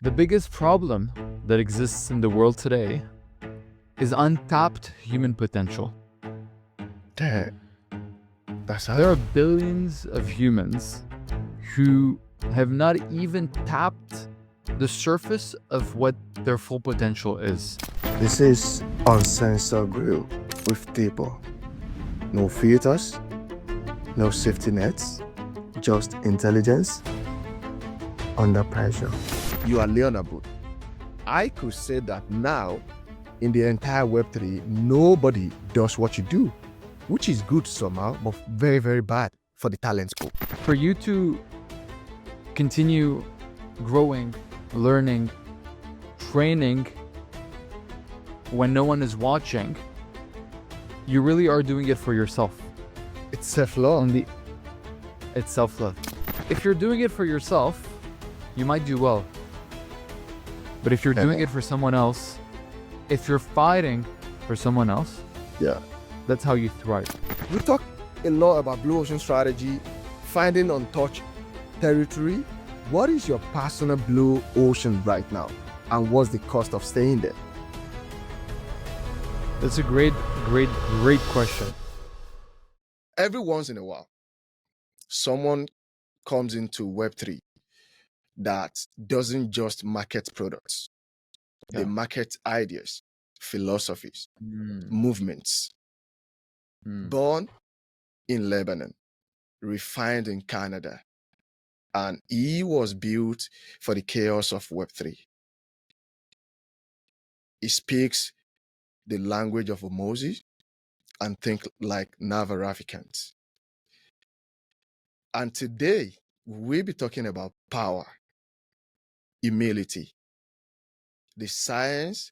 The biggest problem that exists in the world today is untapped human potential. Damn. That's There are hard. billions of humans who have not even tapped the surface of what their full potential is. This is Uncensored Grill with Tipo. No filters, no safety nets, just intelligence under pressure. You are Leonable. I could say that now, in the entire Web3, nobody does what you do, which is good somehow, but very, very bad for the talent pool. For you to continue growing, learning, training when no one is watching, you really are doing it for yourself. It's self-love. It's self-love. If you're doing it for yourself, you might do well. But if you're doing it for someone else, if you're fighting for someone else, Yeah. that's how you thrive. We talk a lot about blue ocean strategy, finding untouched territory. What is your personal blue ocean right now? And what's the cost of staying there? That's a great question. Every once in a while, someone comes into Web3 that doesn't just market products. They Yeah. market ideas, philosophies, Mm. movements. Born in Lebanon, refined in Canada, and he was built for the chaos of Web3. He speaks the language of Hormozi and think like Naval Africans. And today, we'll be talking about power, humility, the science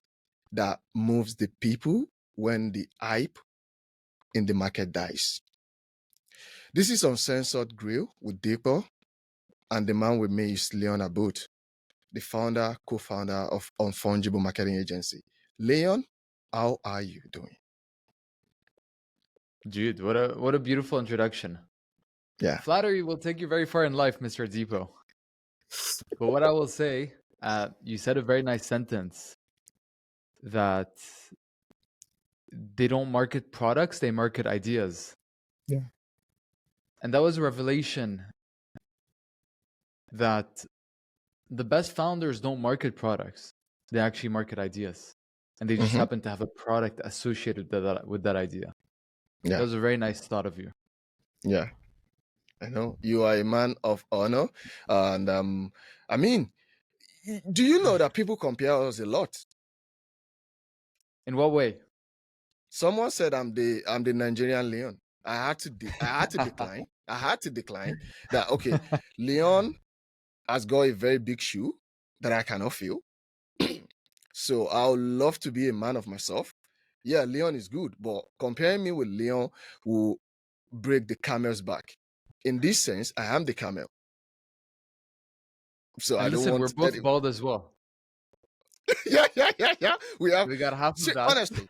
that moves the people when the hype in the market dies. This is Uncensored Grill with Deepo, and the man with me is Leon Abut, the founder, co-founder of Unfungible Marketing Agency. Leon, how are you doing? Dude, what a beautiful introduction. Yeah. Flattery will take you very far in life, Mr. Depot. But what I will say, you said a very nice sentence that they don't market products, they market ideas. Yeah. And that was a revelation that the best founders don't market products. They actually market ideas. And they just happen to have a product associated with that idea. Yeah. That was a very nice thought of you. Yeah. I know you are a man of honor. And I mean, do you know that people compare us a lot? In what way? Someone said I'm the Nigerian Leon. I had to decline. I had to decline that. Okay, Leon has got a very big shoe that I cannot fill. So I would love to be a man of myself. Yeah, Leon is good, but comparing me with Leon will break the camel's back. In this sense, I am the camel. So And I don't listen, want we're both bald as well. yeah. We got half of that. Honestly,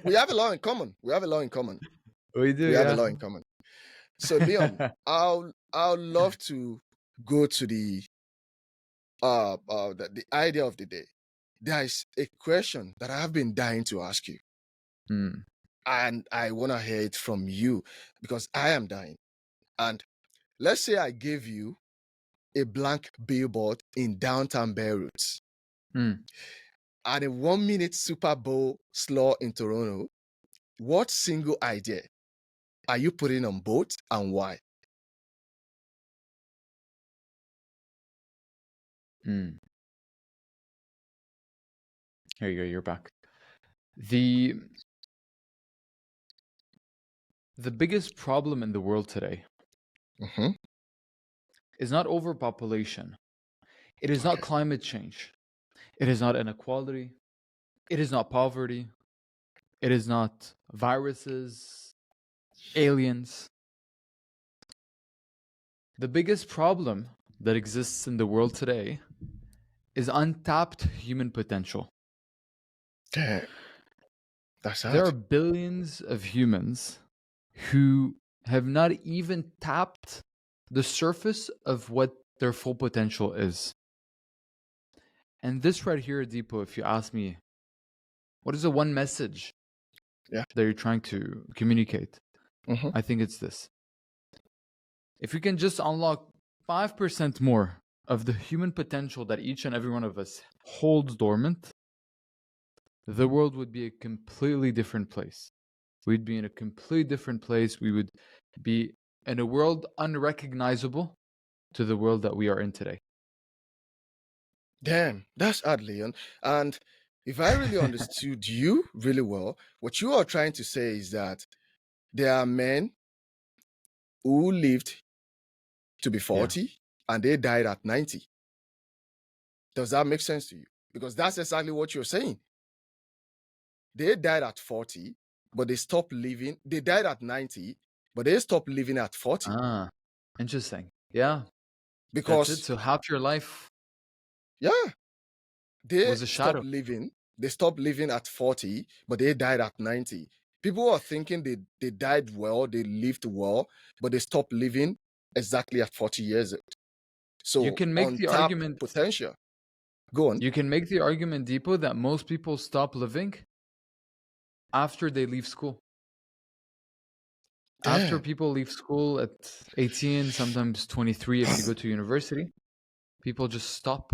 we have a lot in common. We have a lot in common. We do, We have a yeah. lot in common. So Leon, I'll love to go to the idea of the day. There is a question that I've been dying to ask you. And I want to hear it from you because I am dying. And let's say I gave you a blank billboard in downtown Beirut and a 1 minute Super Bowl slot in Toronto. What single idea are you putting on both and why? Here you go, you're back. The biggest problem in the world today is not overpopulation. It is not climate change. It is not inequality. It is not poverty. It is not viruses, aliens. The biggest problem that exists in the world today is untapped human potential. Damn. That's hard. There are billions of humans who have not even tapped the surface of what their full potential is. And this right here, Deepo, if you ask me, what is the one message Yeah. that you're trying to communicate? Mm-hmm. I think it's this. If you can just unlock 5% more of the human potential that each and every one of us holds dormant, the world would be a completely different place. We'd be in a completely different place. We would be in a world unrecognizable to the world that we are in today. Damn, that's hard, Leon. And if I really understood you really well, what you are trying to say is that there are men who lived to be 40 and they died at 90. Does that make sense to you? Because that's exactly what you're saying. They died at 40, but they stopped living. They died at 90, but they stopped living at 40. Ah, interesting. Yeah, that's it. Because, So half your life yeah, they was a stopped shadow. living. They stopped living at 40, but they died at 90. People are thinking they died well, they lived well, but they stopped living exactly at 40 years old. You So can make the untapped argument. potential. Go on. You can make the argument, Deepo, that most people stop living after they leave school. After Damn. people leave school at 18, sometimes 23 if you go to university, people just stop.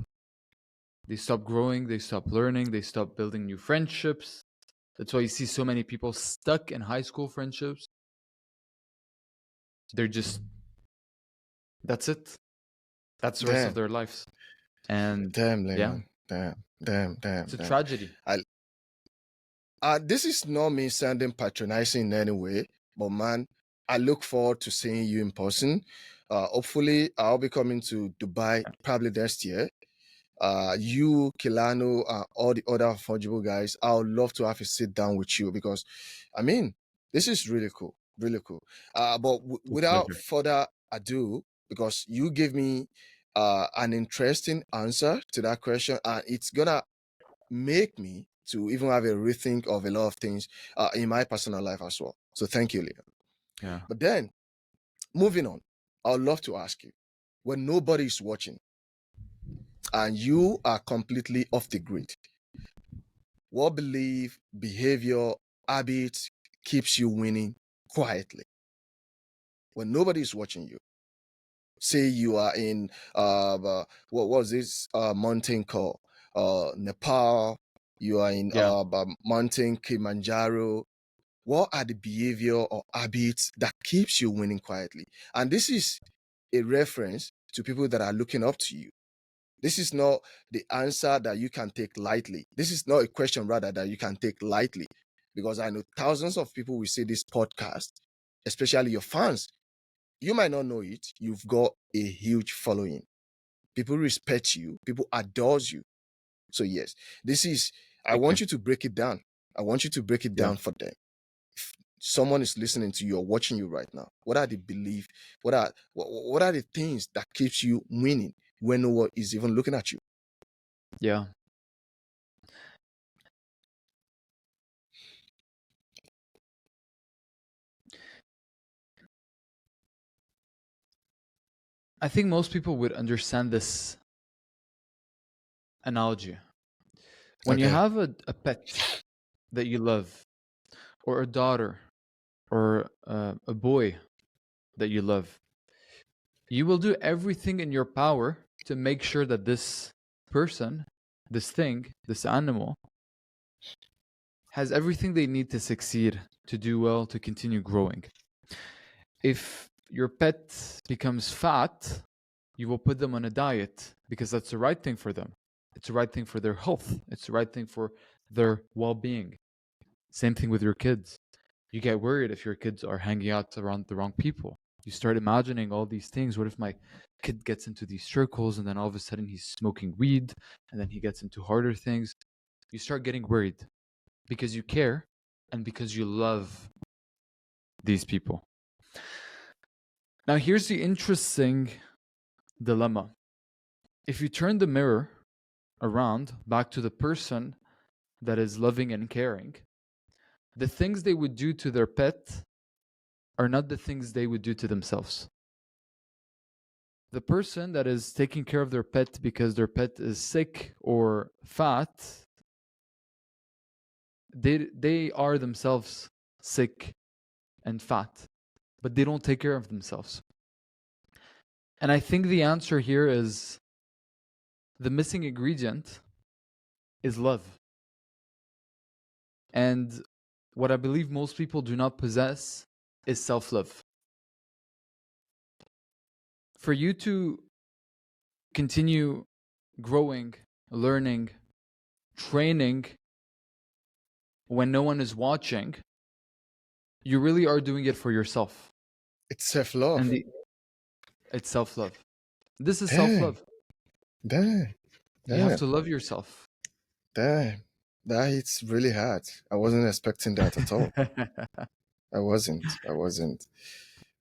They stop growing, they stop learning, they stop building new friendships. That's why you see so many people stuck in high school friendships. They're just, that's it. That's the rest of Damn. their lives. And Damn, yeah, Leon. Damn. it's a tragedy. This is not me sounding patronizing in any way, but man, I look forward to seeing you in person. Hopefully, I'll be coming to Dubai probably next year. You, Kilano, all the other fungible guys, I would love to have a sit down with you because, I mean, this is really cool, really cool. But It's a without pleasure. further ado, because you gave me an interesting answer to that question, and it's gonna make me to even have a rethink of a lot of things in my personal life as well. So thank you, Leon. Yeah. But then, moving on, I would love to ask you, when nobody is watching and you are completely off the grid, what belief, behavior, habits keeps you winning quietly? When nobody is watching you, say you are in what was this mountain called? Nepal, you are in Yeah. mountain Kilimanjaro. What are the behavior or habits that keeps you winning quietly? And this is a reference to people that are looking up to you. This is not the answer that you can take lightly. This is not a question, rather, that you can take lightly. Because I know thousands of people will see this podcast, especially your fans. You might not know it. You've got a huge following. People respect you, people adore you. So, yes, this is, I Thank you. want you to break it down. I want you to break it Yeah. down for them. If someone is listening to you or watching you right now, what are the belief? What are the things that keeps you winning when no one is even looking at you? Yeah. I think most people would understand this analogy. When you Okay. have a pet that you love, or a daughter, or a boy that you love, you will do everything in your power to make sure that this person, this thing, this animal, has everything they need to succeed, to do well, to continue growing. If your pet becomes fat, you will put them on a diet because that's the right thing for them. It's the right thing for their health. It's the right thing for their well-being. Same thing with your kids. You get worried if your kids are hanging out around the wrong people. You start imagining all these things. What if my kid gets into these circles and then all of a sudden he's smoking weed and then he gets into harder things? You start getting worried because you care and because you love these people. Now, here's the interesting dilemma. If you turn the mirror around back to the person that is loving and caring, the things they would do to their pet are not the things they would do to themselves. the person that is taking care of their pet because their pet is sick or fat, they are themselves sick and fat, but they don't take care of themselves. And I think the answer here is the missing ingredient is love. And what I believe most people do not possess is self-love. For you to continue growing, learning, training when no one is watching, you really are doing it for yourself. It's self-love. And it's self-love. This is Damn. self-love. Damn. You have to love yourself. Damn. That hits really hard. I wasn't expecting that at all. I wasn't.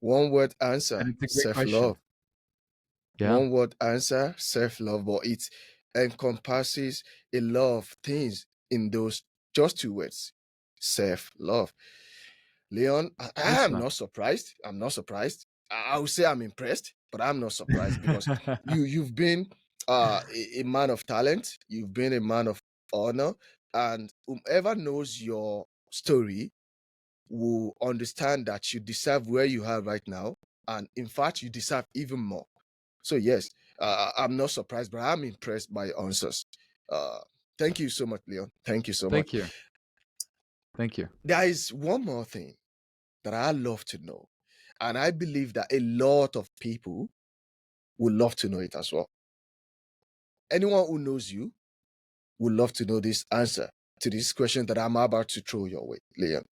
One word answer, And it's a great self-love. question. Yeah. One word answer, self-love, but it encompasses a lot of things in those just two words, self-love. Leon, I am not surprised. I'm not surprised. I would say I'm impressed, but I'm not surprised because you've been a man of talent. You've been a man of honor, and whoever knows your story will understand that you deserve where you are right now, and in fact, you deserve even more. So yes, I'm not surprised, but I'm impressed by your answers. Thank you so much, Leon. Thank you so much. Thank you. Thank you. There is one more thing that I love to know, and I believe that a lot of people would love to know it as well. Anyone who knows you would love to know this answer to this question that I'm about to throw your way, Leon.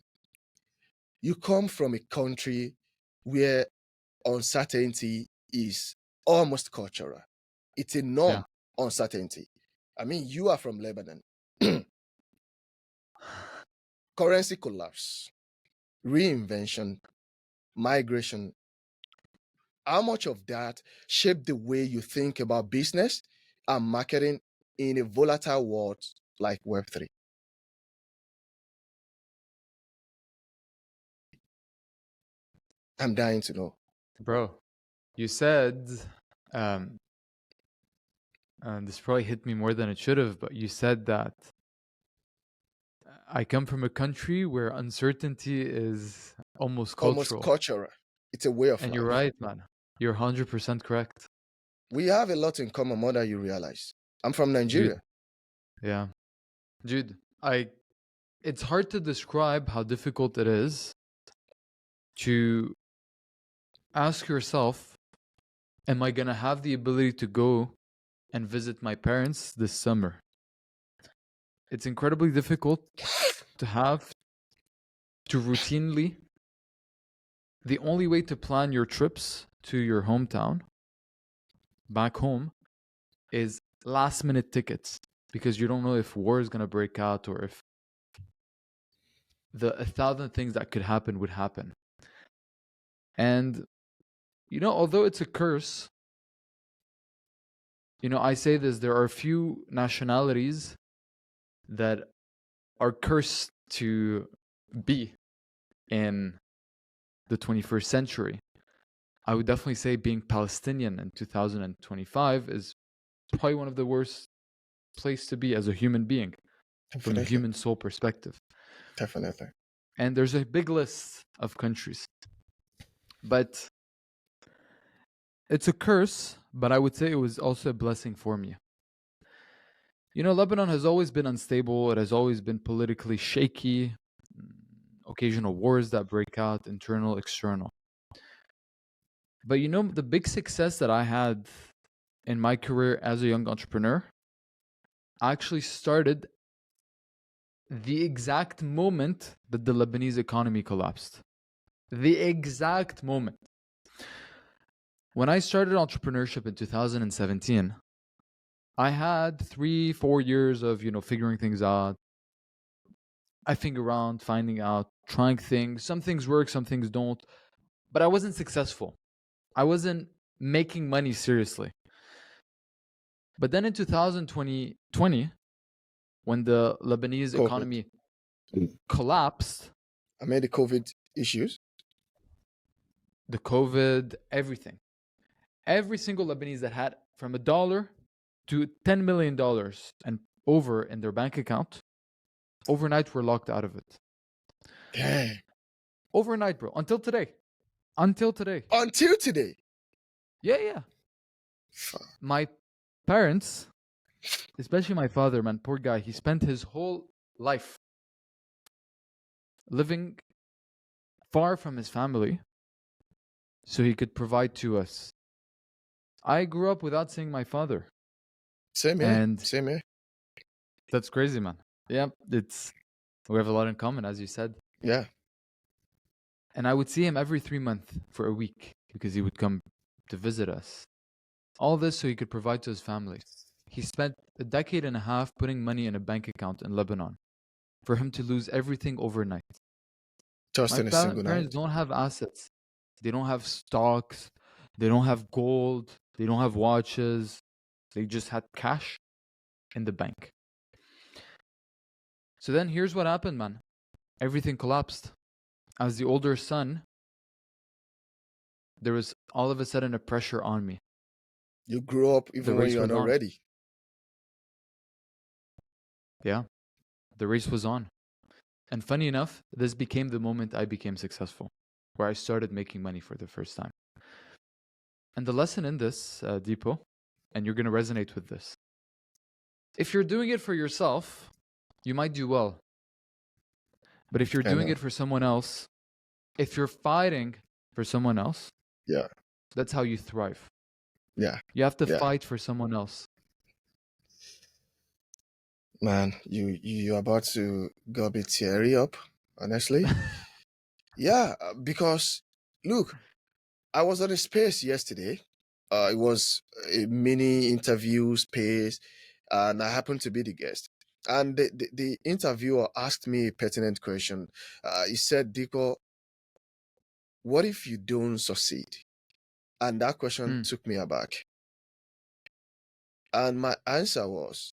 You come from a country where uncertainty is almost cultural. It's a norm, uncertainty. I mean, you are from Lebanon. Currency collapse, reinvention, migration. How much of that shaped the way you think about business and marketing in a volatile world like Web3? I'm dying to know. Bro, you said, this probably hit me more than it should have, but you said that I come from a country where uncertainty is almost cultural. Almost cultural. It's a way of life. And you're right, man. You're 100% correct. We have a lot in common more than you realize. I'm from Nigeria. Dude. Yeah. Dude, it's hard to describe how difficult it is to ask yourself, am I going to have the ability to go and visit my parents this summer? It's incredibly difficult to have to routinely. The only way to plan your trips to your hometown, back home, is last minute tickets, because you don't know if war is going to break out or if the 1,000 things that could happen would happen. And, although it's a curse, I say this, there are a few nationalities that are cursed to be in the 21st century. I would definitely say being Palestinian in 2025 is probably one of the worst place to be as a human being. Definitely. From a human soul perspective. Definitely. And there's a big list of countries. But it's a curse, but I would say it was also a blessing for me. Lebanon has always been unstable. It has always been politically shaky. Occasional wars that break out, internal, external. But the big success that I had in my career as a young entrepreneur actually started the exact moment that the Lebanese economy collapsed. The exact moment. When I started entrepreneurship in 2017, I had 3-4 years of, figuring things out. I think around, finding out, trying things. Some things work, some things don't. But I wasn't successful. I wasn't making money seriously. But then in 2020, when the Lebanese economy collapsed. I made the COVID issues. The COVID, everything. Every single Lebanese that had from $1 to $10 million and over in their bank account, overnight were locked out of it. Damn. Overnight, bro. Until today. Until today. Until today. Yeah. Fuck. My parents, especially my father, man, poor guy, he spent his whole life living far from his family so he could provide to us. I grew up without seeing my father. Same here. And Same here. that's crazy, man. Yeah, we have a lot in common, as you said. Yeah. And I would see him every 3 months for a week because he would come to visit us. All this so he could provide to his family. He spent a decade and a half putting money in a bank account in Lebanon for him to lose everything overnight. Just My in a single parents night. don't have assets. They don't have stocks. They don't have gold. They don't have watches. They just had cash in the bank. So then here's what happened, man. Everything collapsed. As the older son, there was all of a sudden a pressure on me. You grew up The even when race you are was not on. ready. Yeah, the race was on. And funny enough, this became the moment I became successful, where I started making money for the first time. And the lesson in this, Deepo, and you're going to resonate with this. If you're doing it for yourself, you might do well. But if you're I doing know. it for someone else, if you're fighting for someone else, Yeah. that's how you thrive. Yeah. You have to Yeah. fight for someone else. Man, you're about to go me teary up, honestly. Yeah, because look, I was on a space yesterday. It was a mini interview space, and I happened to be the guest. And the interviewer asked me a pertinent question. He said, Diko, what if you don't succeed? And that question Mm, took me aback. And my answer was,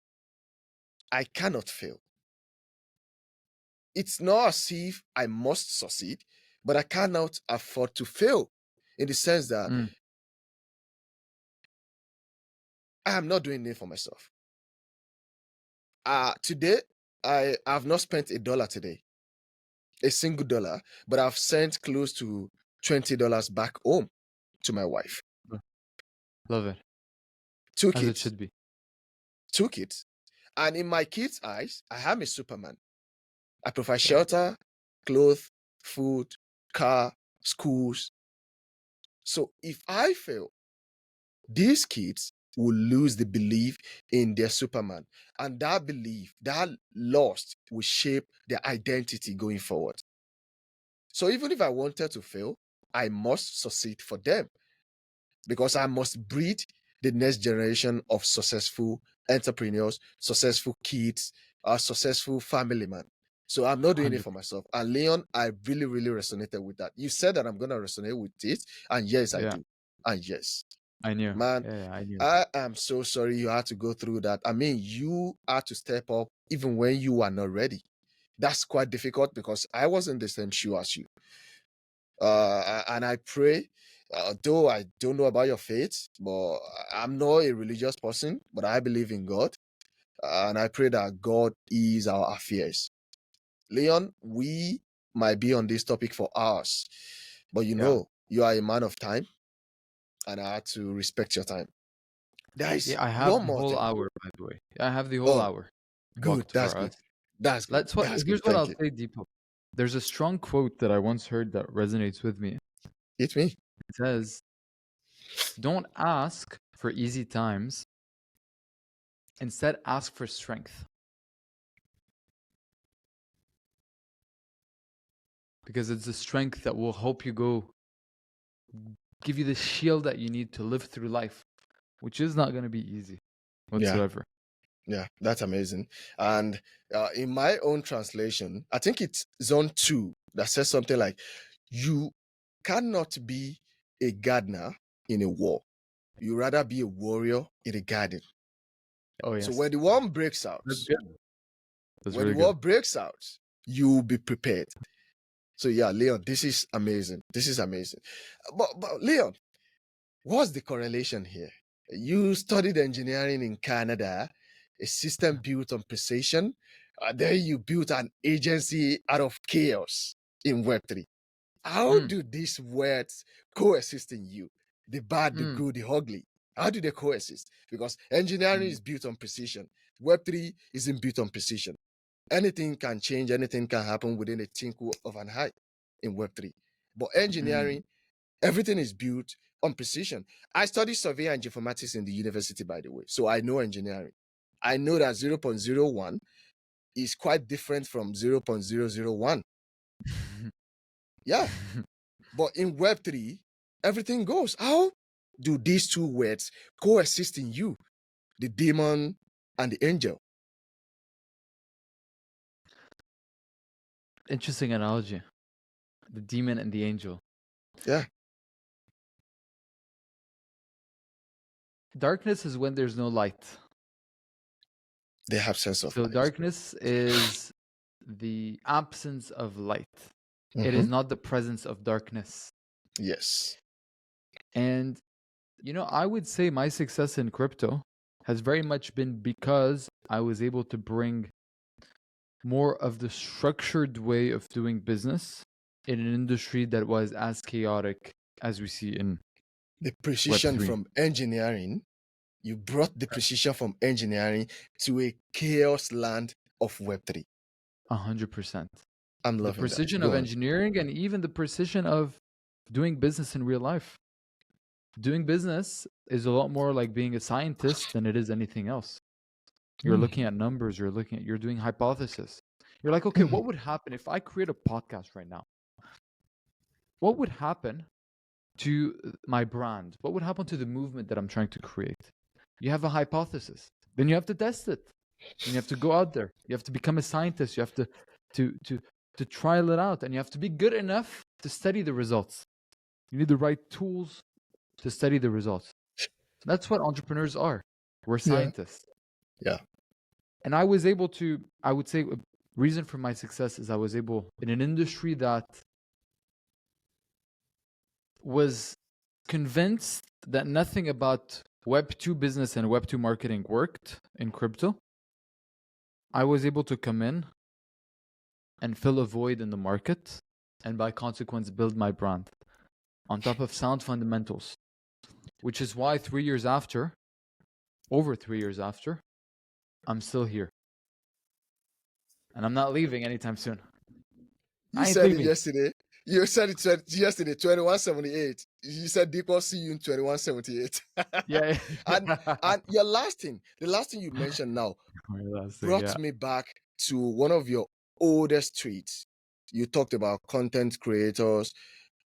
I cannot fail. It's not as if I must succeed, but I cannot afford to fail in the sense that mm, I am not doing it for myself. Today, I have not spent $1 today, a single dollar, but I've sent close to $20 back home to my wife. love it. Two As it kids, should be. 2 kids. And in my kids' eyes, I am a Superman. I provide Yeah. shelter, clothes, food, car, schools. So if I fail, these kids will lose the belief in their Superman. And that belief, that loss, will shape their identity going forward. So even if I wanted to fail, I must succeed for them because I must breed the next generation of successful entrepreneurs, successful kids, successful family man. So I'm not doing it 100%. for myself. And Leon, I really, really resonated with that. You said that I'm going to resonate with it. And yes, I Yeah, do. And yes, I knew. man, Yeah, I knew. I am so sorry you had to go through that. I mean, you had to step up even when you are not ready. That's quite difficult because I was in the same shoe as you. And I pray, though I don't know about your faith, but I'm not a religious person, but I believe in God. And I pray that God is our affairs. Leon, we might be on this topic for hours, but Yeah. you are a man of time, and I have to respect your time. There is Yeah, I have one the more whole thing. hour, by the way. I have the whole Oh, hour good. booked That's for good. us. That's good. That's good. Here's what Thank I'll you. say, Deepo. There's a strong quote that I once heard that resonates with me. Hit me. It says, don't ask for easy times. Instead, ask for strength. Because it's the strength that will help you give you the shield that you need to live through life, which is not going to be easy Yeah. whatsoever. Yeah, that's amazing. And in my own translation, I think it's zone 2 that says something like, you cannot be a gardener in a war. You rather be a warrior in a garden. Oh, yes. So when the war breaks out, That's good. That's when really the war good. breaks out, you'll be prepared. So yeah, Leon, this is amazing. This is amazing. But Leon, what's the correlation here? You studied engineering in Canada, a system built on precision. Then you built an agency out of chaos in Web3. How do these words coexist in you? The bad, the good, the ugly. How do they coexist? Because engineering is built on precision. Web3 isn't built on precision. Anything can change, anything can happen within a twinkle of an eye in Web3. But engineering, everything is built on precision. I studied survey and geoinformatics in the university, by the way. So I know engineering. I know that 0.01 is quite different from 0.001. Yeah. But in Web3, everything goes. How do these two words coexist in you? The demon and the angel. Interesting analogy. The demon and the angel. Yeah. Darkness is when there's no light. They have sense of light. Darkness is the absence of light. It is not the presence of darkness. Yes. And, I would say my success in crypto has very much been because I was able to bring more of the structured way of doing business in an industry that was as chaotic as we see in the precision Web3. From engineering. You brought the precision from engineering to a chaos land of Web3. 100%. I'm loving the precision that. of engineering and even the precision of doing business in real life. Doing business is a lot more like being a scientist than it is anything else. You're looking at numbers, you're doing hypothesis. You're like, okay, what would happen if I create a podcast right now? What would happen to my brand? What would happen to the movement that I'm trying to create? You have a hypothesis. Then you have to test it. And you have to go out there. You have to become a scientist. You have to trial it out. And you have to be good enough to study the results. You need the right tools to study the results. That's what entrepreneurs are. We're scientists. Yeah. And I was able to, I would say, a reason for my success is I was able, in an industry that was convinced that nothing about Web2 business and Web2 marketing worked in crypto, I was able to come in and fill a void in the market and by consequence build my brand on top of sound fundamentals, which is why over 3 years after, I'm still here. And I'm not leaving anytime soon. You said it yesterday. You said it yesterday, 2178. You said Deepak see you in 2178. Yeah. and the last thing you mentioned now brought me back to one of your oldest tweets. You talked about content creators,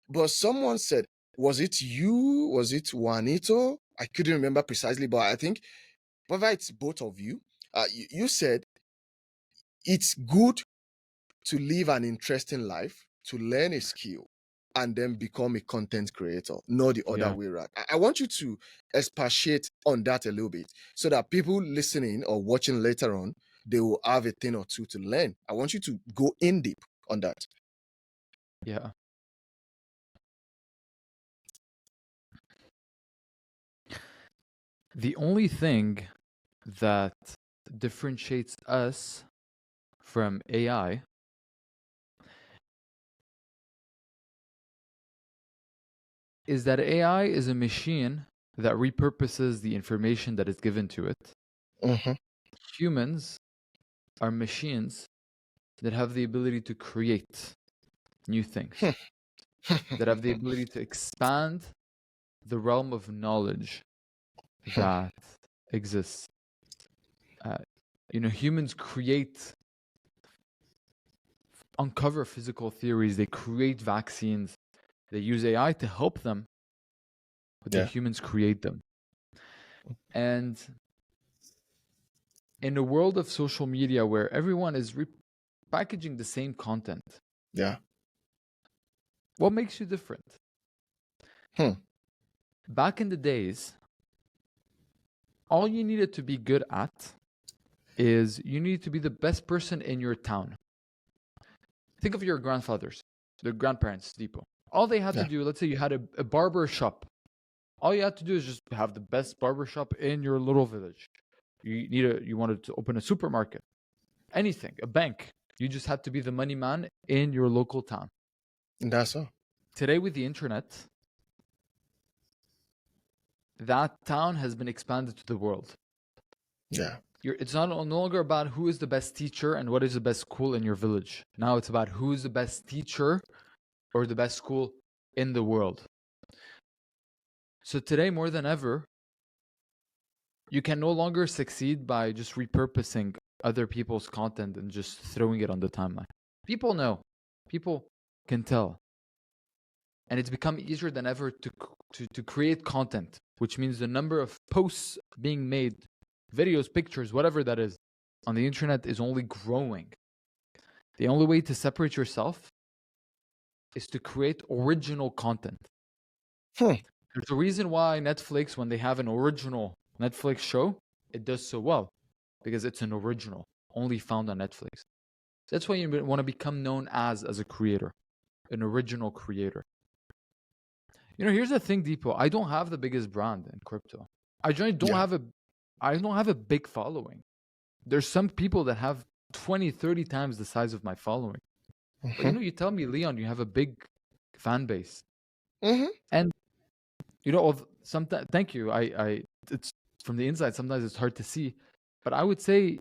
but someone said, was it you? Was it Juanito? I couldn't remember precisely, but I think whether it's both of you, you said it's good to live an interesting life, to learn a skill, and then become a content creator, not the other way around. I want you to expatiate on that a little bit so that people listening or watching later on, they will have a thing or two to learn. I want you to go in deep on that. Yeah. The only thing that differentiates us from AI is that AI is a machine that repurposes the information that is given to it. Humans are machines that have the ability to create new things, that have the ability to expand the realm of knowledge that exists. Humans uncover physical theories, they create vaccines, they use AI to help them, but the humans create them. And in a world of social media where everyone is packaging the same content, what makes you different? Back in the days, all you needed to be good at is you need to be the best person in your town. Think of your grandfathers, their grandparents, Deepo. All they had to do, let's say you had a barber shop All you have to do is just have the best barbershop in your little village. You wanted to open a supermarket, anything, a bank. You just had to be the money man in your local town. And that's all. Today with the internet, that town has been expanded to the world. Yeah. It's no longer about who is the best teacher and what is the best school in your village. Now it's about who is the best teacher or the best school in the world. So today, more than ever, you can no longer succeed by just repurposing other people's content and just throwing it on the timeline. People know. People can tell. And it's become easier than ever to create content, which means the number of posts being made, videos, pictures, whatever that is, on the internet is only growing. The only way to separate yourself is to create original content. There's a reason why Netflix, when they have an original Netflix show, it does so well, because it's an original, only found on Netflix. That's why you want to become known as a creator, an original creator. Here's the thing, Deepo. I don't have the biggest brand in crypto. I don't have a big following. There's some people that have 20, 30 times the size of my following. But you tell me, Leon, you have a big fan base. And sometimes, thank you. It's from the inside. Sometimes it's hard to see, but I would say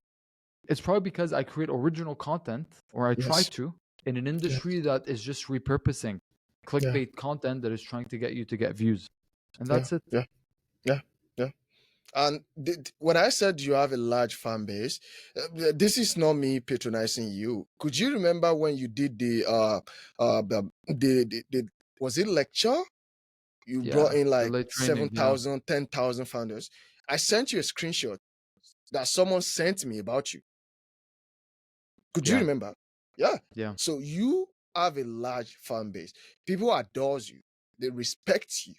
it's probably because I create original content, or I try to, in an industry that is just repurposing clickbait content that is trying to get you to get views, and that's it. Yeah. And when I said you have a large fan base, this is not me patronizing you. Could you remember when you did the was it lecture? You brought in like 7,000, 10,000 founders. I sent you a screenshot that someone sent me about you. Could you remember? Yeah. So you have a large fan base. People adore you. They respect you.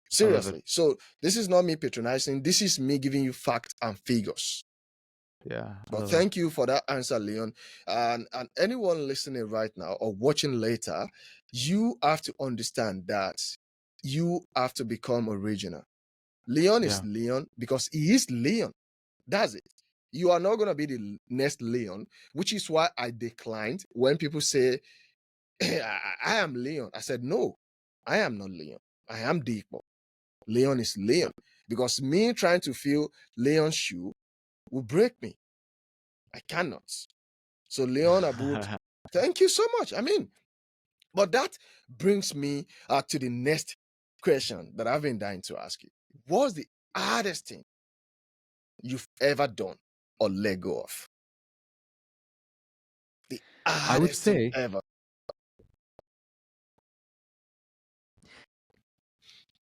Seriously. So this is not me patronizing. This is me giving you facts and figures. Yeah. But thank you for that answer, Leon. And anyone listening right now or watching later, you have to understand that you have to become original. Leon is Leon because he is Leon. That's it. You are not going to be the next Leon, which is why I declined when people say, I am Leon. I said, no, I am not Leon. I am Deepo. Leon is Leon. Because me trying to fill Leon's shoe will break me. I cannot. So Leon Aboud, thank you so much. But that brings me to the next question that I've been dying to ask you. What's the hardest thing you've ever done or let go of? The hardest I would say thing ever.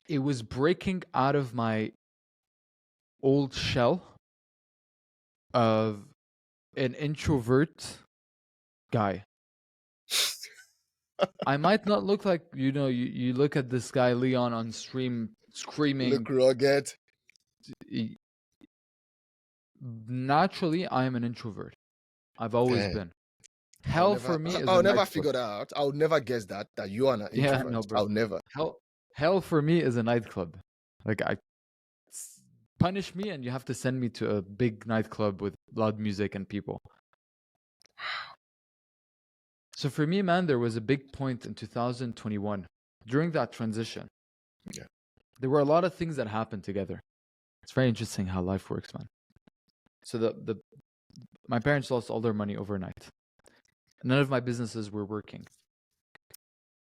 It was breaking out of my old shell of an introvert guy. I might not look like, you look at this guy, Leon, on stream screaming. Look rugged. Naturally, I am an introvert. I've always been. Hell for me is I'll never figure that out. I'll never guess that you are an introvert. Yeah, no, bro. I'll never. Hell for me is a nightclub. Like, punish me and you have to send me to a big nightclub with loud music and people. So for me, man, there was a big point in 2021 during that transition. Yeah. There were a lot of things that happened together. It's very interesting how life works, man. So my parents lost all their money overnight. None of my businesses were working.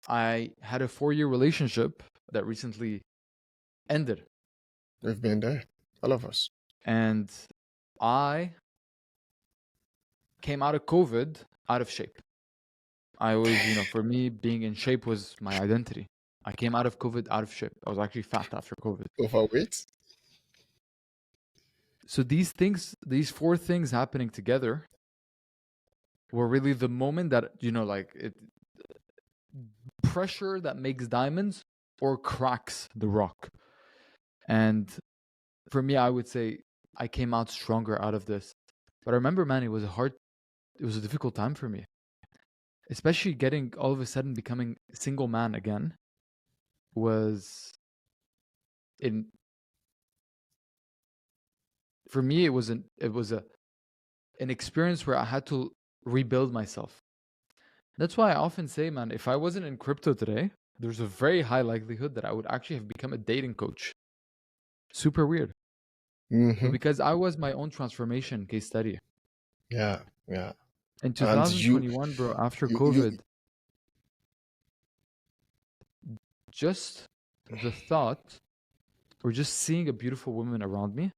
I had a 4-year relationship that recently ended. We've been there, all of us. And I came out of COVID out of shape. I was, for me, being in shape was my identity. I came out of COVID out of shape. I was actually fat after COVID. Overweight? So these 4 things happening together were really the moment that, pressure that makes diamonds or cracks the rock. And for me, I would say I came out stronger out of this. But I remember, man, it was a difficult time for me. Especially getting all of a sudden becoming a single man again. was for me, it was an experience where I had to rebuild myself. That's why I often say, man, if I wasn't in crypto today, there's a very high likelihood that I would actually have become a dating coach. Super weird. But because I was my own transformation case study. Yeah, yeah. In And 2021, bro, after you, COVID, just the thought or just seeing a beautiful woman around me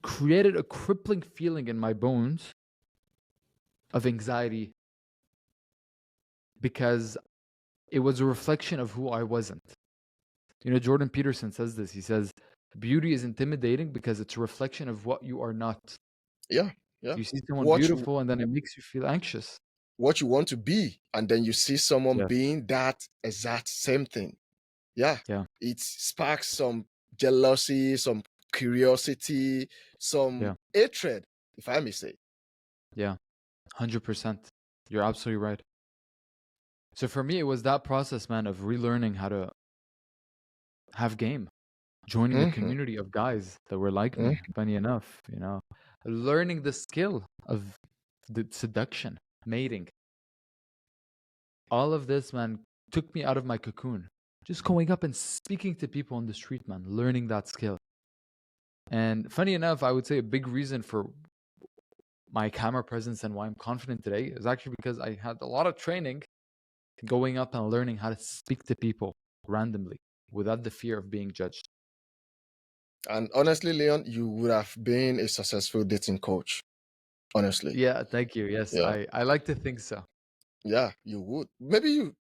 created a crippling feeling in my bones of anxiety, because it was a reflection of who I wasn't. You know, Jordan Peterson says this. He says, beauty is intimidating because it's a reflection of what you are not. yeah, So yeah. you see someone What you beautiful and then it makes you feel anxious. what you want to be, and then you see someone Yeah. being that exact same thing. Yeah. Yeah. It sparks some jealousy, some curiosity, some Yeah. hatred, if I may say. Yeah. 100%. You're absolutely right. So for me, it was that process, man, of relearning how to have game, joining a Mm-hmm. community of guys that were like Mm-hmm. me, funny enough, you know, learning the skill of the seduction, mating. All of this, man, took me out of my cocoon. Just going up and speaking to people on the street, man, learning that skill. And funny enough, I would say a big reason for my camera presence and why I'm confident today is actually because I had a lot of training going up and learning how to speak to people randomly without the fear of being judged. And honestly, Leon, you would have been a successful dating coach. Honestly. Yeah, thank you. Yes, Yeah. I like to think so. Yeah, you would. Maybe you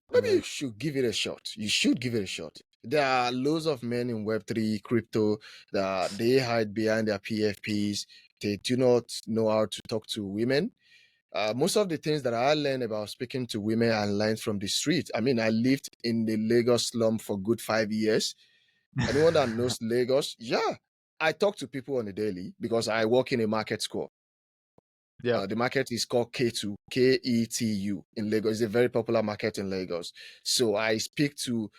should give it a shot. You should give it a shot. There are loads of men in Web3 crypto that they hide behind their PFPs. They do not know how to talk to women. Most of the things that I learned about speaking to women, I learned from the street. I mean, I lived in the Lagos slum for good 5 years. Anyone that knows Lagos, yeah, I talk to people on a daily because I work in a market square. Yeah, The market is called K2, Ketu in Lagos. It's a very popular market in Lagos. So I speak to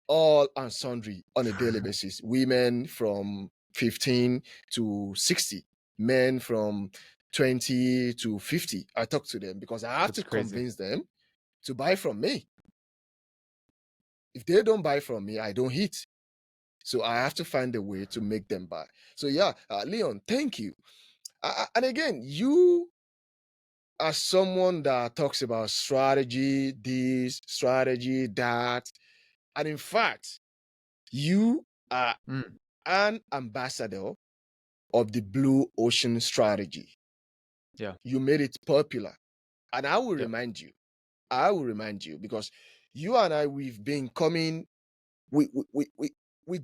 all and sundry on a daily basis. Women from 15 to 60, men from 20 to 50. I talk to them because I have that's to crazy. convince them to buy from me. If they don't buy from me, I don't hit. So I have to find a way to make them buy. So yeah, Leon, thank you. And again, you as someone that talks about strategy, this, strategy, that, and in fact, you are Mm, an ambassador of the Blue Ocean strategy. yeah, You made it popular. And yeah, I will remind you because you and I, we've been coming, we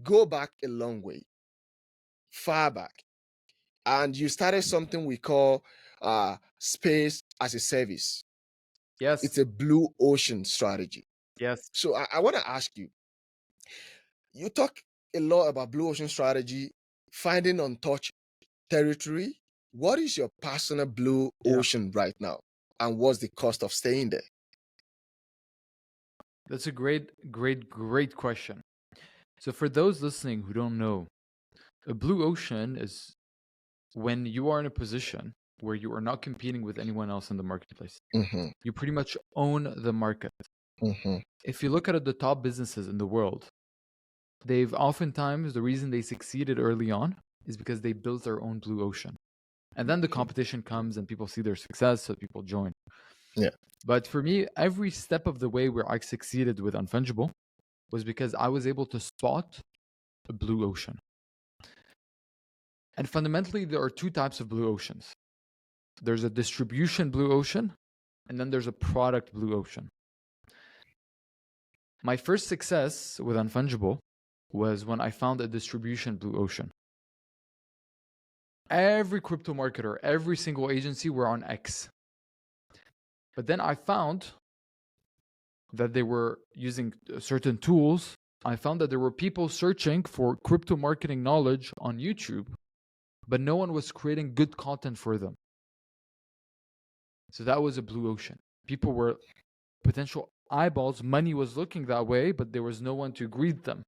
go back a long way, far back. And you started something we call space as a service. yes, It's a blue ocean strategy. yes. So I want to ask you, you talk a lot about blue ocean strategy, finding untouched territory. What is your personal blue Yeah, ocean right now? And what's the cost of staying there? that's a great question. So for those listening who don't know, a blue ocean is when you are in a position where you are not competing with anyone else in the marketplace. Mm-hmm, You pretty much own the market. mm-hmm, If you look at the top businesses in the world, they've oftentimes, the reason they succeeded early on is because they built their own blue ocean. And then the competition comes and people see their success, so people join. yeah. But for me, every step of the way where I succeeded with Unfungible was because I was able to spot a blue ocean. And fundamentally, there are two types of blue oceans. There's a distribution blue ocean, and then there's a product blue ocean. My first success with Unfungible was when I found a distribution blue ocean. Every crypto marketer, every single agency were on X. But then I found that they were using certain tools. I found that there were people searching for crypto marketing knowledge on YouTube, but no one was creating good content for them. So that was a blue ocean. People were potential eyeballs, money was looking that way, but there was no one to greet them.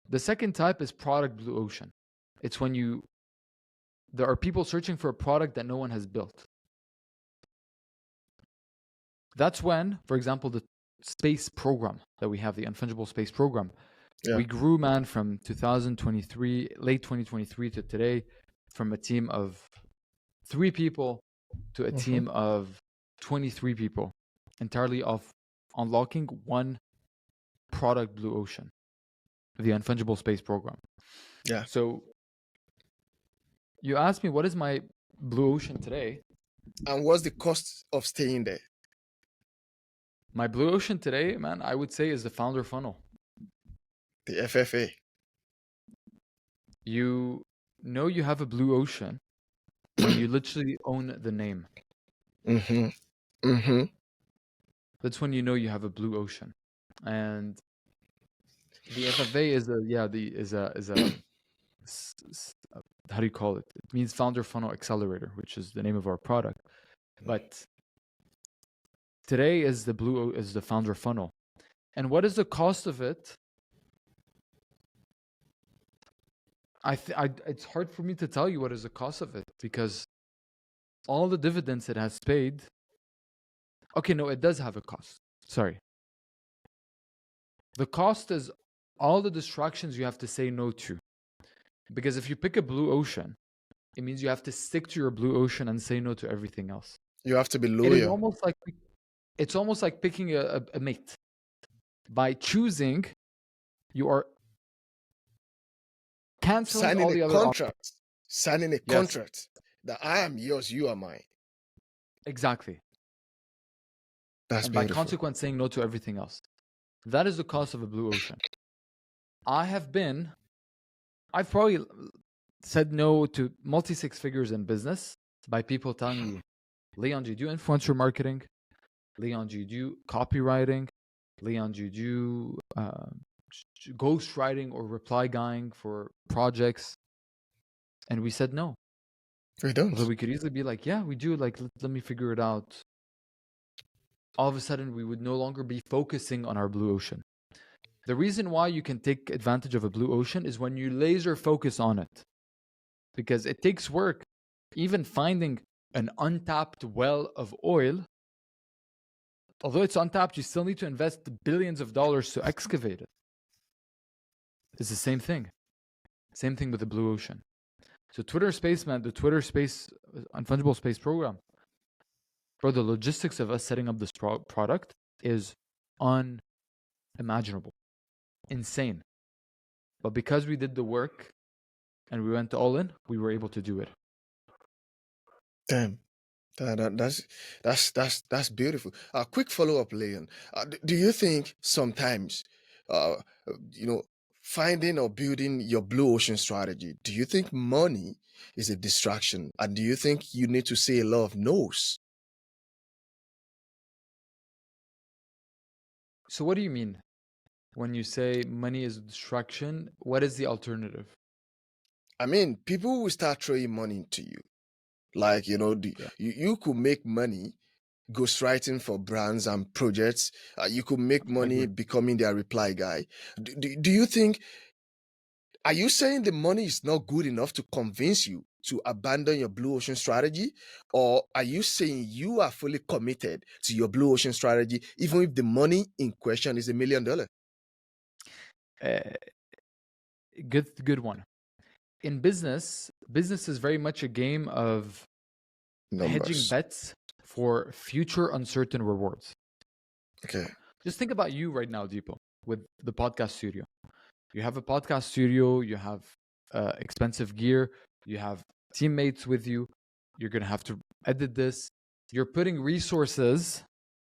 The second type is product blue ocean. It's when there are people searching for a product that no one has built. That's when, for example, the space program that we have, the Unfungible Space Program, we grew, man, from 2023, late 2023 to today, from a team of 3 people to a team of 23 people, entirely of unlocking one product blue ocean, the Unfungible Space Program. Yeah. So you asked me, what is my blue ocean today? And what's the cost of staying there? My blue ocean today, man, I would say is the founder funnel. The FFA. You know you have a blue ocean when you literally own the name. That's when you know you have a blue ocean. And the FFA is a how do you call it? It means Founder Funnel Accelerator, which is the name of our product. But today is the Founder Funnel. And what is the cost of it? It's hard for me to tell you what is the cost of it, because all the dividends it has paid. Okay, no, it does have a cost. Sorry. The cost is all the distractions you have to say no to. Because if you pick a blue ocean, it means you have to stick to your blue ocean and say no to everything else. You have to be loyal. It's almost like picking a mate. By choosing, you are canceling all the other options. Signing a contract that I am yours, you are mine. Exactly. That's and beautiful. By consequence, saying no to everything else. That is the cost of a blue ocean. I've probably said no to multi-six figures in business by people telling me, Leon, do you do influencer marketing? Leon, do you do copywriting? Leon, do you do ghostwriting or reply guying for projects? And we said no. We don't. Although we could easily be like, yeah, we do. Like, let me figure it out. All of a sudden, we would no longer be focusing on our blue ocean. The reason why you can take advantage of a blue ocean is when you laser focus on it. Because it takes work. Even finding an untapped well of oil, although it's untapped, you still need to invest billions of dollars to excavate it. It's the same thing. Same thing with the blue ocean. So Twitter Space, man, the Twitter Space, Unfungible Space Program, bro, the logistics of us setting up this product is unimaginable. Insane. But because we did the work and we went all in, we were able to do it. Damn. That's beautiful. A quick follow-up, Leon. Do you think sometimes, finding or building your blue ocean strategy, do you think money is a distraction? And do you think you need to say a lot of no's? So what do you mean when you say money is a distraction? What is the alternative? I mean, people will start throwing money into you. Like, you could make money ghostwriting for brands and projects. You could make money becoming their reply guy. Do you think, are you saying the money is not good enough to convince you to abandon your blue ocean strategy? Or are you saying you are fully committed to your blue ocean strategy, even if the money in question is $1 million? Good one. In business is very much a game of hedging bets for future uncertain rewards. Okay. Just think about you right now, Deepo, with the podcast studio. You have a podcast studio, you have expensive gear, you have teammates with you, you're going to have to edit this. You're putting resources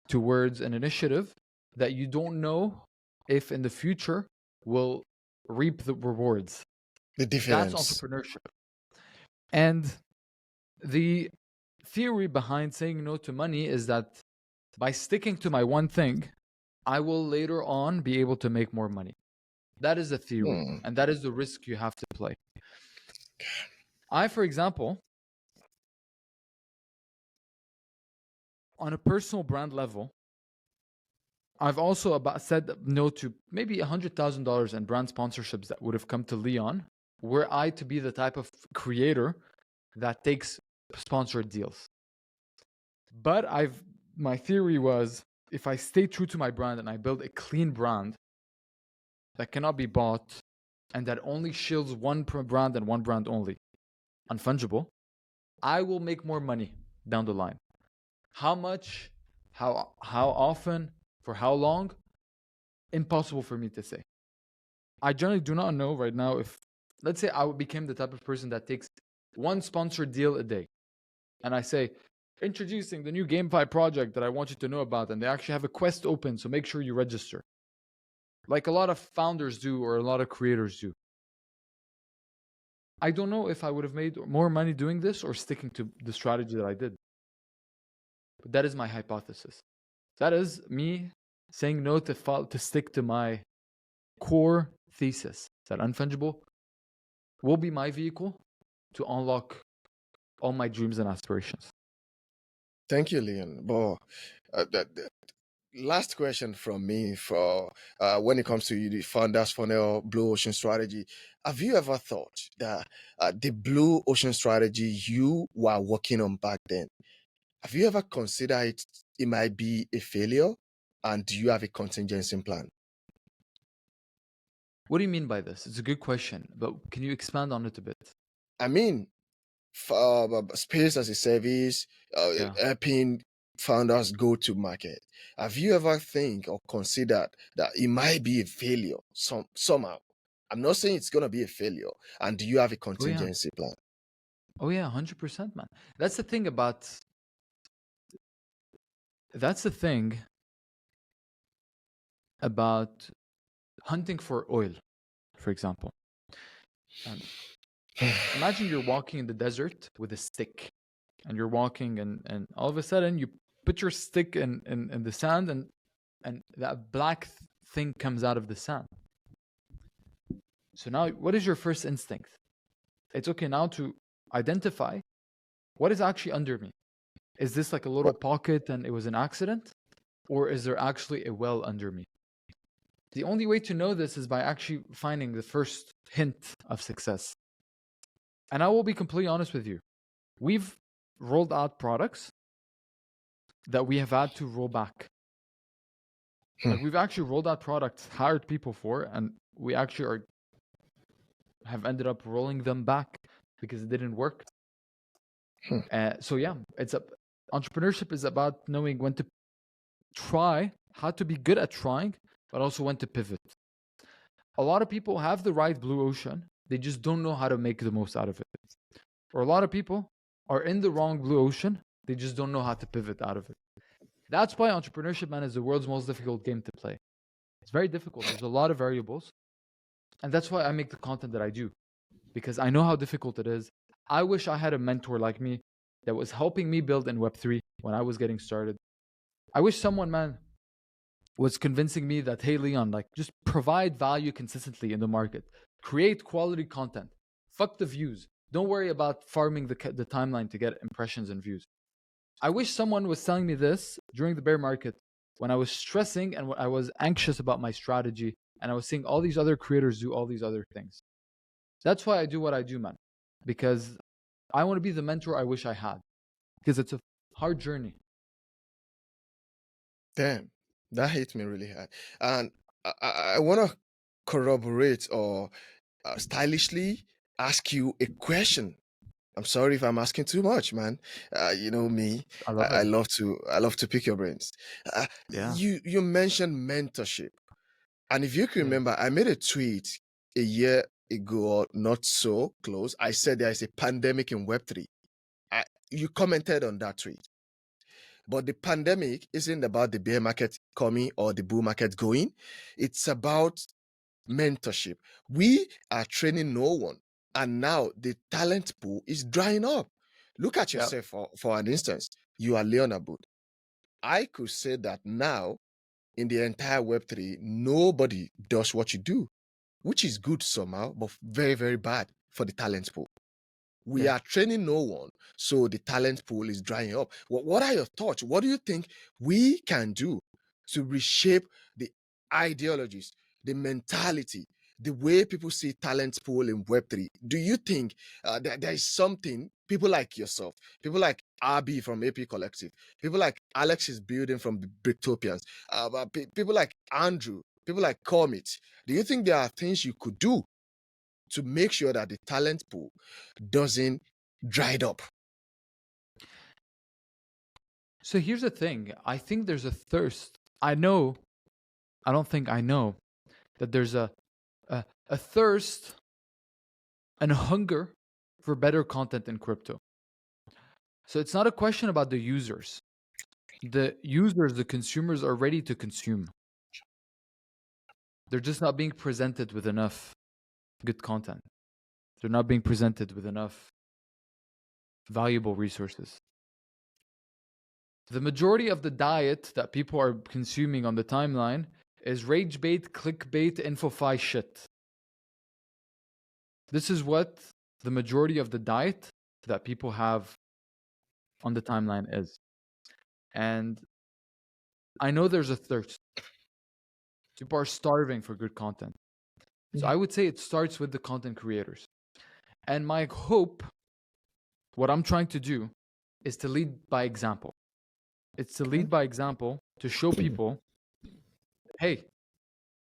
towards an initiative that you don't know if in the future will reap the rewards. The difference. That's entrepreneurship. And the theory behind saying no to money is that by sticking to my one thing, I will later on be able to make more money. That is the theory. And that is the risk you have to play. I, for example, on a personal brand level, I've also said no to maybe $100,000 in brand sponsorships that would have come to Leon, were I to be the type of creator that takes sponsored deals. But my theory was, if I stay true to my brand and I build a clean brand that cannot be bought and that only shields one brand and one brand only, unfungible, I will make more money down the line. How much, how often, for how long? Impossible for me to say. I generally do not know right now if, let's say I became the type of person that takes one sponsored deal a day, and I say, introducing the new GameFi project that I want you to know about, and they actually have a quest open, so make sure you register. Like a lot of founders do, or a lot of creators do. I don't know if I would have made more money doing this or sticking to the strategy that I did. But that is my hypothesis. That is me saying no to stick to my core thesis that unfungible will be my vehicle to unlock all my dreams and aspirations. Thank you, Leon. But the last question from me for when it comes to the founders funnel blue ocean strategy, have you ever thought that the blue ocean strategy you were working on back then, have you ever considered it might be a failure? And do you have a contingency plan? What do you mean by this? It's a good question, but can you expand on it a bit? I mean, space as a service, Yeah. helping founders go to market. Have you ever think or considered that it might be a failure somehow? I'm not saying it's gonna be a failure. And do you have a contingency plan? Oh yeah, 100%, man. That's the thing about hunting for oil, for example. Imagine you're walking in the desert with a stick, and you're walking, and all of a sudden you put your stick in the sand, and that black thing comes out of the sand. So now, what is your first instinct? It's okay now to identify what is actually under me. Is this like a little pocket and it was an accident? Or is there actually a well under me? The only way to know this is by actually finding the first hint of success. And I will be completely honest with you. We've rolled out products that we have had to roll back. Like we've actually rolled out products, hired people for, and we actually have ended up rolling them back because it didn't work. So yeah, entrepreneurship is about knowing when to try, how to be good at trying, but also when to pivot. A lot of people have the right blue ocean, they just don't know how to make the most out of it. Or a lot of people are in the wrong blue ocean, they just don't know how to pivot out of it. That's why entrepreneurship, man, is the world's most difficult game to play. It's very difficult. There's a lot of variables. And that's why I make the content that I do, because I know how difficult it is. I wish I had a mentor like me that was helping me build in Web3 when I was getting started. I wish someone, man, was convincing me that, hey, Leon, like just provide value consistently in the market. Create quality content. Fuck the views. Don't worry about farming the timeline to get impressions and views. I wish someone was telling me this during the bear market when I was stressing and I was anxious about my strategy and I was seeing all these other creators do all these other things. That's why I do what I do, man. Because I want to be the mentor I wish I had. Because it's a hard journey. Damn, that hit me really hard. And I want to corroborate or stylishly ask you a question. I'm sorry if I'm asking too much, man. You know me. I love I it. love to pick your brains. Yeah. You mentioned mentorship, and if you can Yeah. remember, I made a tweet a year ago, or not so close. I said there is a pandemic in Web3. You commented on that tweet. But the pandemic isn't about the bear market coming or the bull market going. It's about mentorship. We are training no one. And now the talent pool is drying up. Look at yourself for an instance. You are Leon Abud. I could say that now in the entire Web3, nobody does what you do, which is good somehow, but very, very bad for the talent pool. We are training no one, so the talent pool is drying up. What are your thoughts? What do you think we can do to reshape the ideologies, the mentality, the way people see talent pool in Web3. Do you think that there is something people like yourself, people like RB from AP Collective, people like Alex is building from the Brictopians, people like Andrew, people like Comet, do you think there are things you could do to make sure that the talent pool doesn't dried up? So here's the thing. I think there's a thirst. I don't think I know that there's a thirst and a hunger for better content in crypto. So it's not a question about the users. The users, the consumers are ready to consume. They're just not being presented with enough good content. They're not being presented with enough valuable resources. The majority of the diet that people are consuming on the timeline is rage bait, clickbait, infofy shit. This is what the majority of the diet that people have on the timeline is. And I know there's a thirst. People are starving for good content. So I would say it starts with the content creators. And my hope, what I'm trying to do, is to lead by example. It's to lead by example to show people, hey,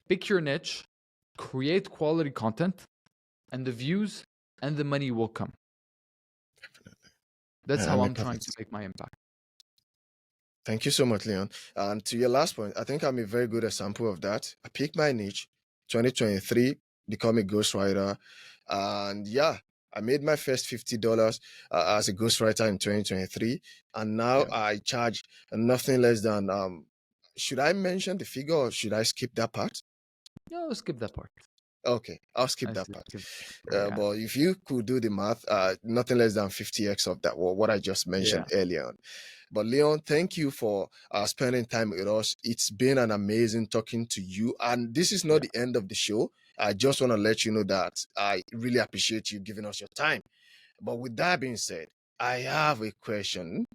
pick your niche, create quality content, and the views and the money will come. That's how I'm trying to make my impact. Thank you so much, Leon. And to your last point, I think I'm a very good example of that. I picked my niche, 2023, become a ghostwriter. And yeah, I made my first $50 as a ghostwriter in 2023. And now I charge nothing less than, should I mention the figure or should I skip that part? No, skip that part. Okay, I'll skip that part. But if you could do the math, nothing less than 50x of that, what I just mentioned earlier on. But Leon, thank you for spending time with us. It's been an amazing talking to you. And this is not the end of the show. I just want to let you know that I really appreciate you giving us your time. But with that being said, I have a question.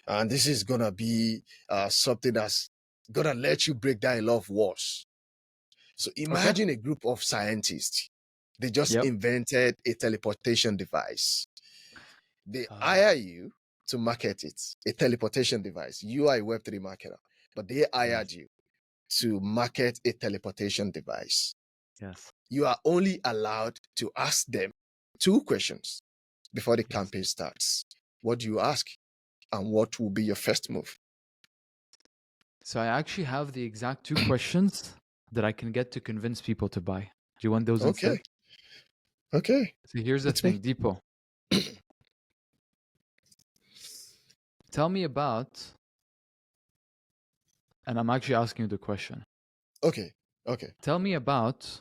And this is going to be something that's going to let you break down a lot of walls. So imagine a group of scientists. They just invented a teleportation device. They hire you to market it, a teleportation device. You are a Web3 marketer, but they hired you to market a teleportation device. Yes. You are only allowed to ask them 2 questions before the campaign starts. What do you ask? And what will be your first move? So I actually have the exact 2 questions that I can get to convince people to buy. Do you want those instead? Okay. So here's the thing, Deepo. Tell me about, and I'm actually asking you the question. Okay. Tell me about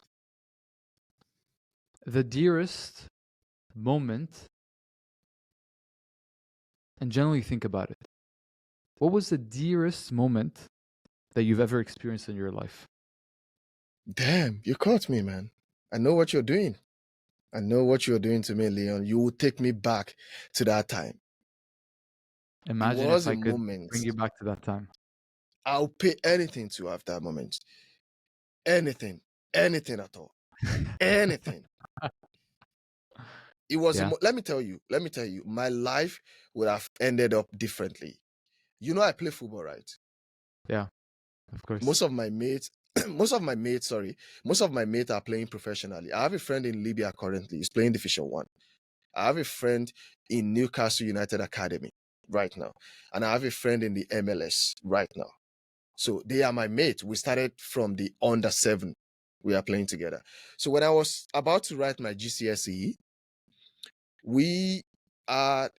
the dearest moment, and generally think about it. What was the dearest moment that you've ever experienced in your life? Damn, you caught me, man. I know what you're doing. I know what you're doing to me, Leon. You will take me back to that time. Imagine if I could bring you back to that time. I'll pay anything to have that moment. Anything at all. Anything. It was, let me tell you, my life would have ended up differently. You know, I play football, right? Yeah, of course. Most of my mates are playing professionally. I have a friend in Libya currently. He's playing Division 1. I have a friend in Newcastle United Academy right now. And I have a friend in the MLS right now. So they are my mates. We started from the under 7. We are playing together. So when I was about to write my GCSE, we had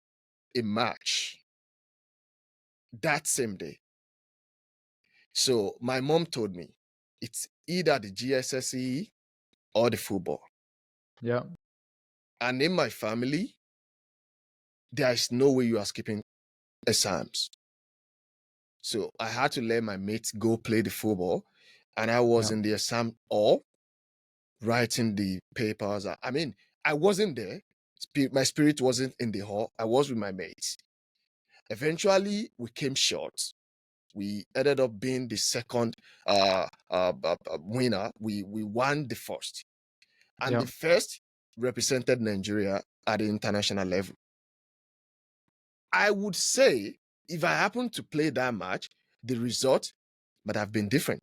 a match that same day. So my mom told me it's either the GCSE or the football. Yeah. And in my family, there is no way you are skipping exams. So I had to let my mates go play the football, and I was in the exam hall writing the papers. I mean, I wasn't there. My spirit wasn't in the hall. I was with my mates. Eventually, we came short. We ended up being the second winner. We won the first, and Yeah. the first represented Nigeria at the international level. I would say if I happen to play that match, the result might have been different.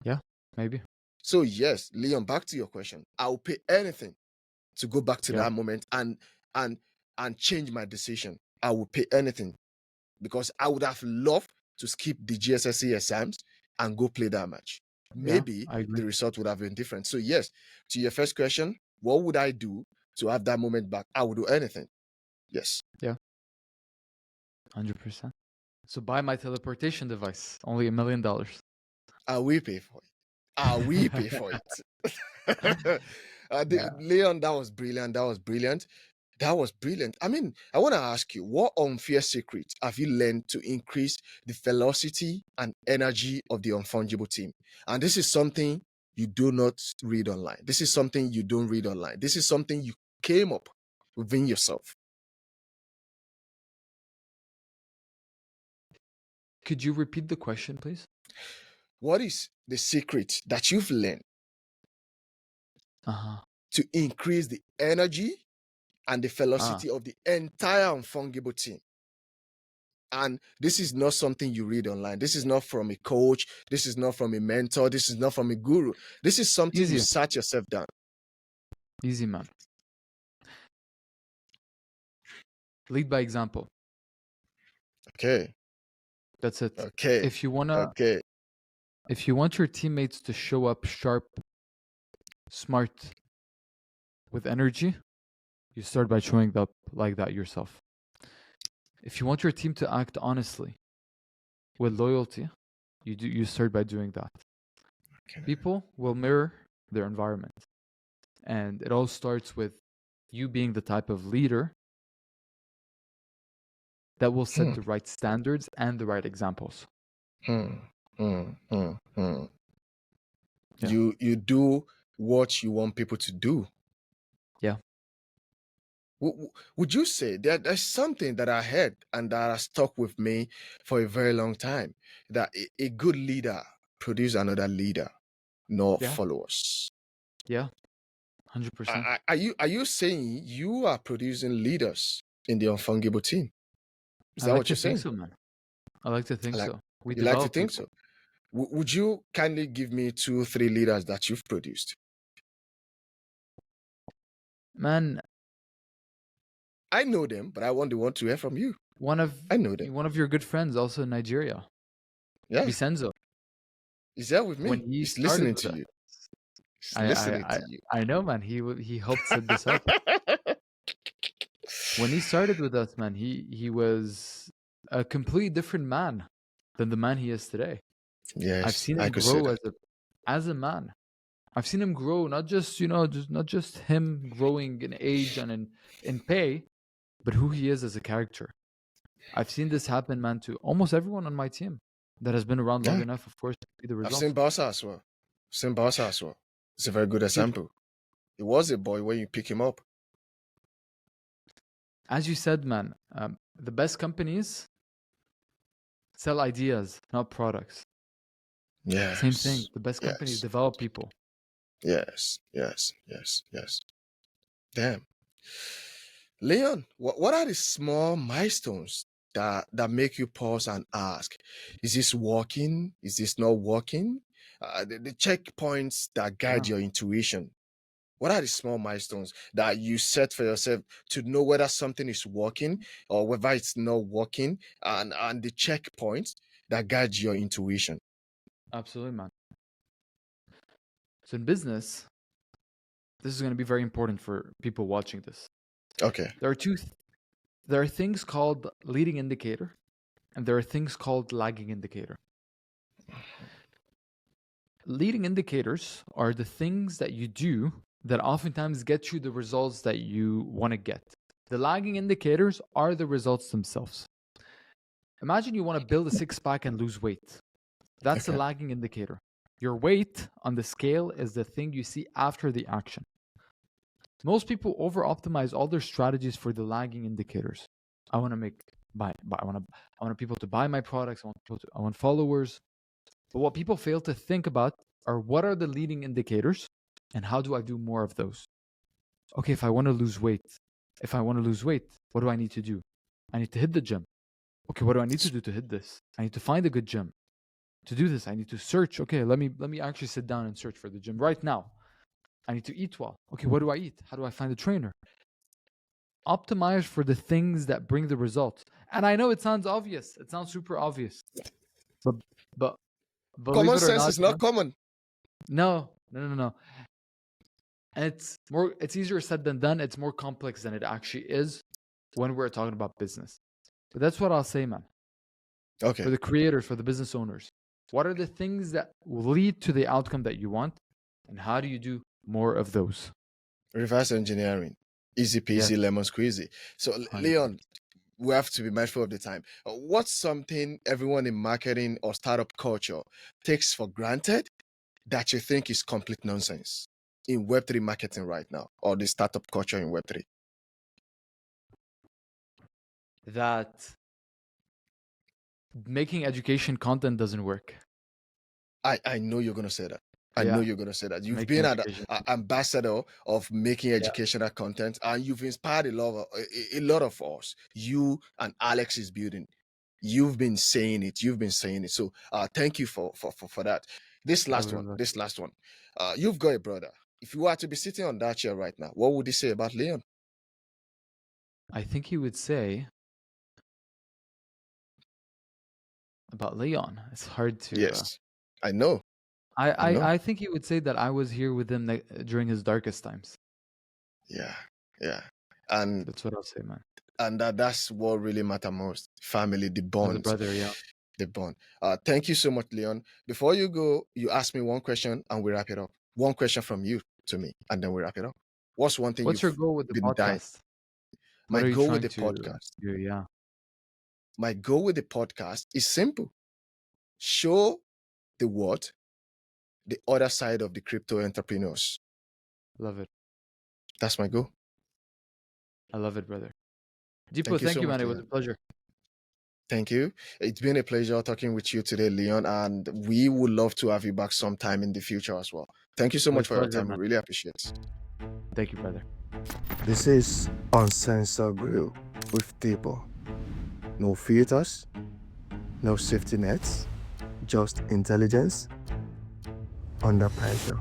Yeah. Maybe. So yes, Leon, back to your question. I'll pay anything to go back to Yeah. that moment and and change my decision. I would pay anything because I would have loved to skip the GSSE exams and go play that match. Yeah. Maybe I agree. the result would have been different. So yes, to your first question, what would I do to have that moment back? I would do anything. Yes. Yeah. 100%. So buy my teleportation device. Only $1 million. I will pay for it. I will pay for it. Yeah. Leon, that was brilliant. That was brilliant. That was brilliant. I mean, I want to ask you, what unfair secret have you learned to increase the velocity and energy of the unfungible team? And this is something you do not read online. This is something you don't read online. This is something you came up within yourself. Could you repeat the question, please? What is the secret that you've learned to increase the energy and the velocity of the entire unfungible team? And this is not something you read online. This is not from a coach. This is not from a mentor. This is not from a guru. This is something you Easy. sat yourself down. Easy, man. Lead by example. Okay. That's it. Okay. If you wanna, Okay. if you want your teammates to show up sharp, smart, with energy, you start by showing up like that yourself. If you want your team to act honestly, with loyalty, you start by doing that. Okay. People will mirror their environment, and it all starts with you being the type of leader that will set the right standards and the right examples. Yeah. Yeah. You do what you want people to do. Yeah. Would you say there's something that I heard and that has stuck with me for a very long time, that a good leader produces another leader, not Yeah. followers? Yeah. 100%. Are you saying you are producing leaders in the unfungible team? Is I that like what to you're think saying? so, man. I like to think Like so. We you like to develop think people. so? Would you kindly give me 2-3 leaders that you've produced? Man, I know them, but I want to hear from you. one of I know them. your good friends also in Nigeria, Yeah, Vicenzo, he's there with when me. he He's started listening with to us. you. He's I listening I I, to you. I know, man. He helped set this up. When he started with us, man, he was a completely different man than the man he is today. I've Yes, seen I him could say grow that. as a man. I've seen him grow, not just not just him growing in age and in pay, but who he is as a character. I've seen this happen, man, to almost everyone on my team that has been around long Yeah, enough, of course, to see the I've results. seen Bossa as well. Seen Bossa as well. It's a very good Dude, example. He was a boy when you pick him up. as you said, man, the best companies sell ideas, not products. Same thing. Yes, The best companies yes, develop people. yes. Damn. Leon, what are the small milestones that make you pause and ask, is this working? Is this not working? The checkpoints that guide Yeah, your intuition. What are the small milestones that you set for yourself to know whether something is working or whether it's not working, and the checkpoints that guide your intuition? absolutely, man. So in business, this is going to be very important for people watching this. Okay. There are things called leading indicator, and there are things called lagging indicator. Leading indicators are the things that you do that oftentimes get you the results that you want to get. The lagging indicators are the results themselves. Imagine you want to build a six-pack and lose weight. That's a Okay. lagging indicator. Your weight on the scale is the thing you see after the action. Most people over-optimize all their strategies for the lagging indicators. I want to make I want people to buy my products. I want followers. But what people fail to think about are what are the leading indicators and how do I do more of those? Okay, if I want to lose weight, what do I need to do? I need to hit the gym. Okay, what do I need to do to hit this? I need to find a good gym. To do this, I need to search. Okay, let me actually sit down and search for the gym right now. I need to eat well. Okay, what do I eat? How do I find a trainer? Optimize for the things that bring the results. And I know it sounds obvious. It sounds super obvious. But believe Common it or sense not, is not common. no. And it's easier said than done. It's more complex than it actually is when we're talking about business. But that's what I'll say, man. Okay. For the creators, for the business owners, what are the things that will lead to the outcome that you want? And how do you do more of those? Reverse engineering. Easy peasy, Yes, lemon squeezy. So, 100%. Leon, we have to be mindful of the time. What's something everyone in marketing or startup culture takes for granted that you think is complete nonsense in Web3 marketing right now, or the startup culture in Web3? That making education content doesn't work. I know you're going to say that. I Yeah, know you're going to say that. You've making been an education. ambassador of making educational content, and you've inspired a lot of us. You and Alex is building. You've been saying it. So thank you for that. This last one. You've got a brother. If you were to be sitting on that chair right now, what would you say about Leon? I think he would say about Leon. It's hard to. Yes, I know. I know. I think he would say that I was here with him during his darkest times. Yeah, and That's what I'll say, man. that's what really matters most. Family, the As a bond. brother, yeah. The bond. Thank you so much, Leon. Before you go, you ask me one question and we wrap it up. One question from you to me, and then we wrap it up. What's one thing What's your you've goal with the been dying? podcast? My What are you goal with trying the to podcast. do? Yeah, My goal with the podcast is simple. Show the world the other side of the crypto entrepreneurs. love it. That's my goal. I love it, brother. Deepo, Thank you thank so you, much, man. It was a Leon. pleasure. Thank you. It's been a pleasure talking with you today, Leon, and we would love to have you back sometime in the future as well. Thank you so It much was for your pleasure, time. We man. really appreciate it. Thank you, brother. This is Uncensored Grill with Tipo. No filters, no safety nets, just intelligence under pressure.